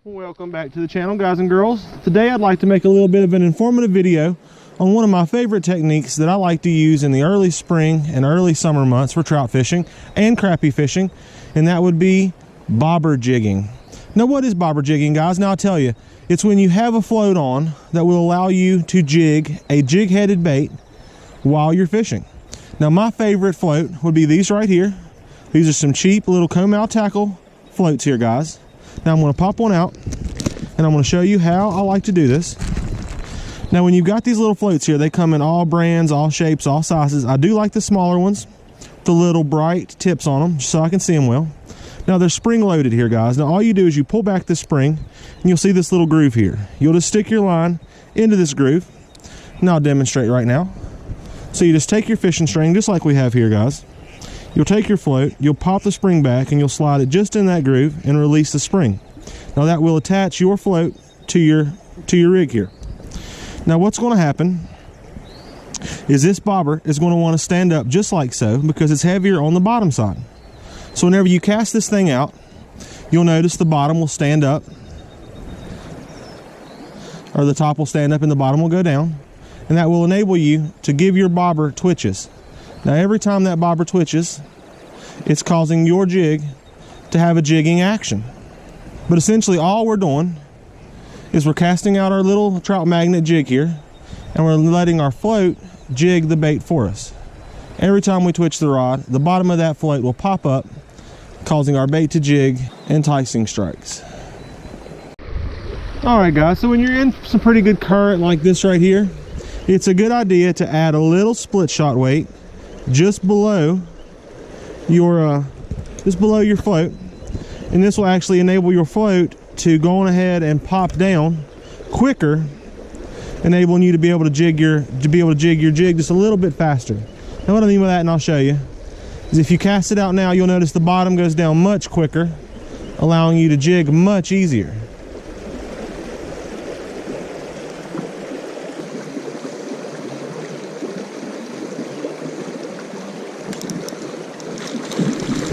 Welcome back to the channel, guys and girls. Today I'd like to make a little bit of an informative video on one of my favorite techniques that I like to use in the early spring and early summer months for trout fishing and crappie fishing, and that would be bobber jigging. Now, what is bobber jigging, guys? Now, I'll tell you, it's when you have a float on that will allow you to jig a jig-headed bait while you're fishing. Now, my favorite float would be these right here. These are some cheap little comb-out tackle floats here, guys. Now I'm going to pop one out and I'm going to show you how I like to do this. Now, when you've got these little floats here, they come in all brands, all shapes, all sizes. I do like the smaller ones, the little bright tips on them, just so I can see them well. Now, they're spring loaded here, guys. Now, all you do is you pull back the spring and you'll see this little groove here. You'll just stick your line into this groove. And I'll demonstrate right now. So you just take your fishing string, just like we have here, guys. You'll take your float, you'll pop the spring back, and you'll slide it just in that groove and release the spring. Now, that will attach your float to your rig here. Now, what's going to happen is this bobber is going to want to stand up just like so, because it's heavier on the bottom side. So whenever you cast this thing out, you'll notice the bottom will stand up, or the top will stand up and the bottom will go down, and that will enable you to give your bobber twitches. Now, every time that bobber twitches, it's causing your jig to have a jigging action. But essentially, all we're doing is we're casting out our little trout magnet jig here, and we're letting our float jig the bait for us. Every time we twitch the rod, the bottom of that float will pop up, causing our bait to jig enticing strikes. All right, guys, so when you're in some pretty good current like this right here, it's a good idea to add a little split shot weight just below your float, and this will actually enable your float to go on ahead and pop down quicker, enabling you to be able to jig your jig just a little bit faster. Now, what I mean by that, and I'll show you, is if you cast it out now, you'll notice the bottom goes down much quicker, allowing you to jig much easier.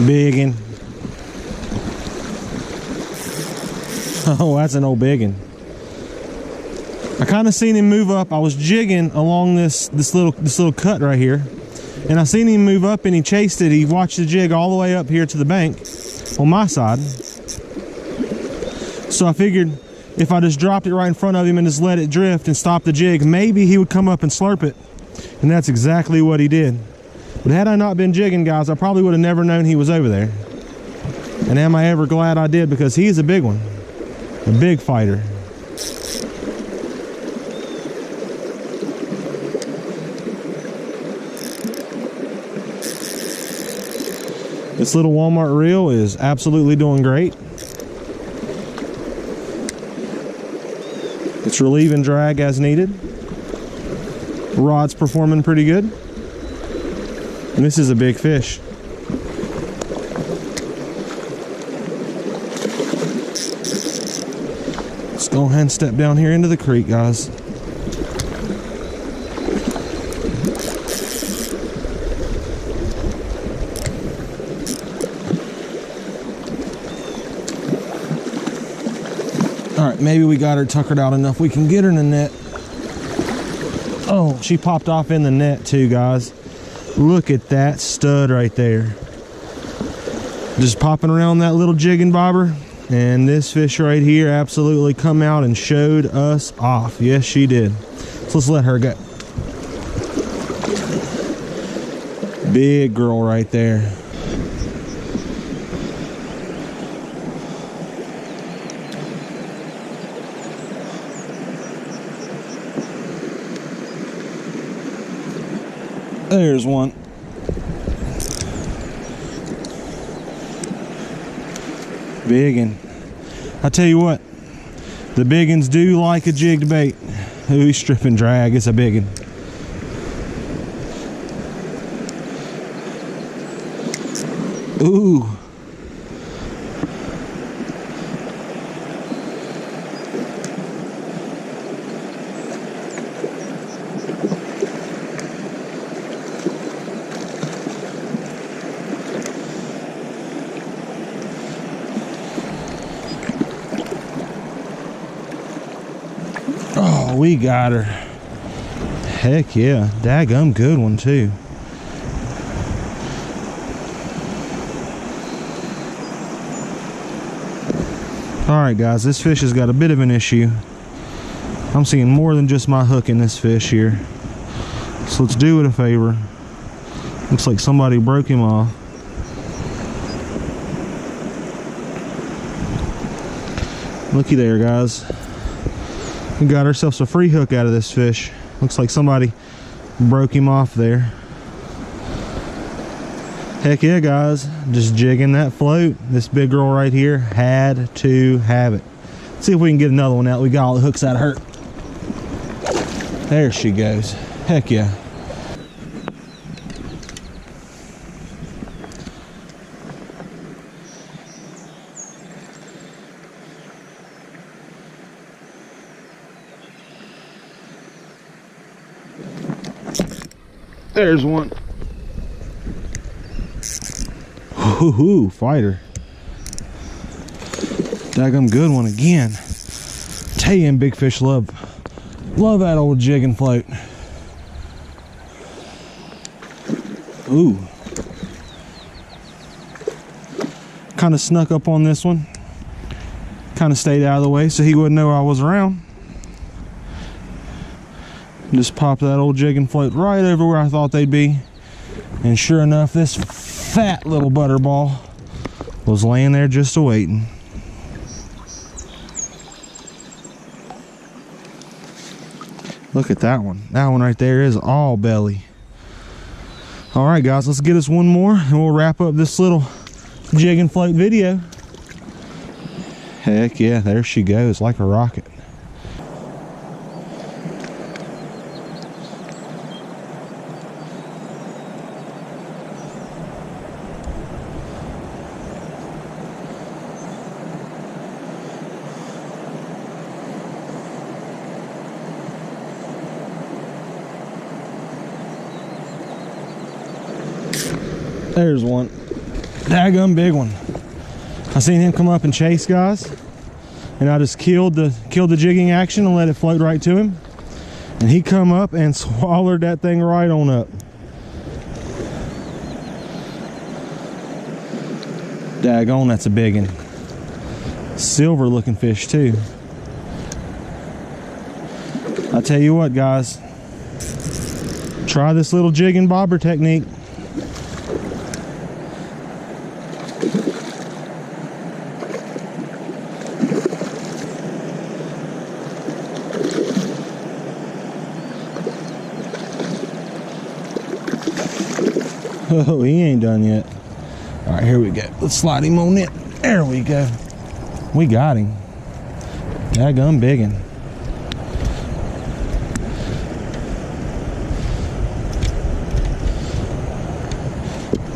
Biggin. Oh, that's an old biggin. I kind of seen him move up. I was jigging along this little cut right here, and I seen him move up and he chased it. He watched the jig all the way up here to the bank on my side. So I figured if I just dropped it right in front of him and just let it drift and stop the jig, maybe he would come up and slurp it. And that's exactly what he did. But had I not been jigging, guys, I probably would have never known he was over there. And am I ever glad I did, because he's a big one. A big fighter. This little Walmart reel is absolutely doing great. It's relieving drag as needed. The rod's performing pretty good. And this is a big fish. Let's go ahead and step down here into the creek, guys. All right, maybe we got her tuckered out enough we can get her in the net. Oh, she popped off in the net too, guys. Look at that stud right there. Just popping around that little jigging bobber, and this fish right here absolutely come out and showed us off. Yes, she did. So let's let her go. Big girl right there. There's one. Biggin. I tell you what, the biggins do like a jigged bait. Ooh, he's stripping drag. It's a biggin. Ooh. Oh, we got her. Heck yeah. Daggum good one too. Alright guys, this fish has got a bit of an issue. I'm seeing more than just my hook in this fish here. So let's do it a favor. Looks like somebody broke him off. Looky there guys. We got ourselves a free hook out of this fish. Looks like somebody broke him off there. Heck yeah guys, just jigging that float. This big girl right here had to have it. Let's see if we can get another one out. We got all the hooks out of her. There she goes. Heck yeah. There's one. Ooh, fighter. Daggum good one again. Tell you, big fish love that old jigging float. Ooh. Kind of snuck up on this one. Kind of stayed out of the way so he wouldn't know I was around. Just popped that old jigging float right over where I thought they'd be. And sure enough, this fat little butterball was laying there just a-waiting. Look at that one. That one right there is all belly. All right, guys, let's get us one more and we'll wrap up this little jigging float video. Heck yeah, there she goes like a rocket. There's one. Daggum big one. I seen him come up and chase guys, and I just killed the jigging action and let it float right to him. And he come up and swallowed that thing right on up. Daggone, that's a big one. Silver looking fish too. I tell you what guys, try this little jigging bobber technique. Oh, he ain't done yet. All right, here we go. Let's slide him on in. There we go. We got him. Daggum biggin'.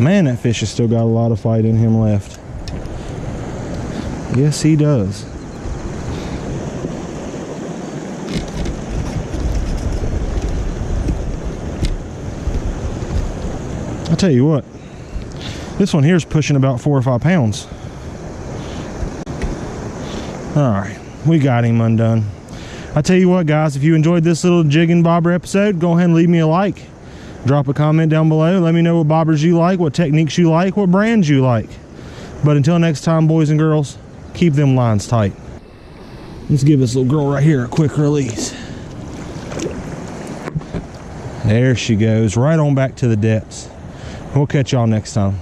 Man, that fish has still got a lot of fight in him left. Yes, he does. I'll tell you what, this one here is pushing about 4 or 5 pounds. All right, we got him undone. I tell you what guys, if you enjoyed this little jigging bobber episode, go ahead and leave me a like. Drop a comment down below. Let me know what bobbers you like, what techniques you like, what brands you like. But until next time, boys and girls, keep them lines tight. Let's give this little girl right here a quick release. There she goes, right on back to the depths. We'll catch y'all next time.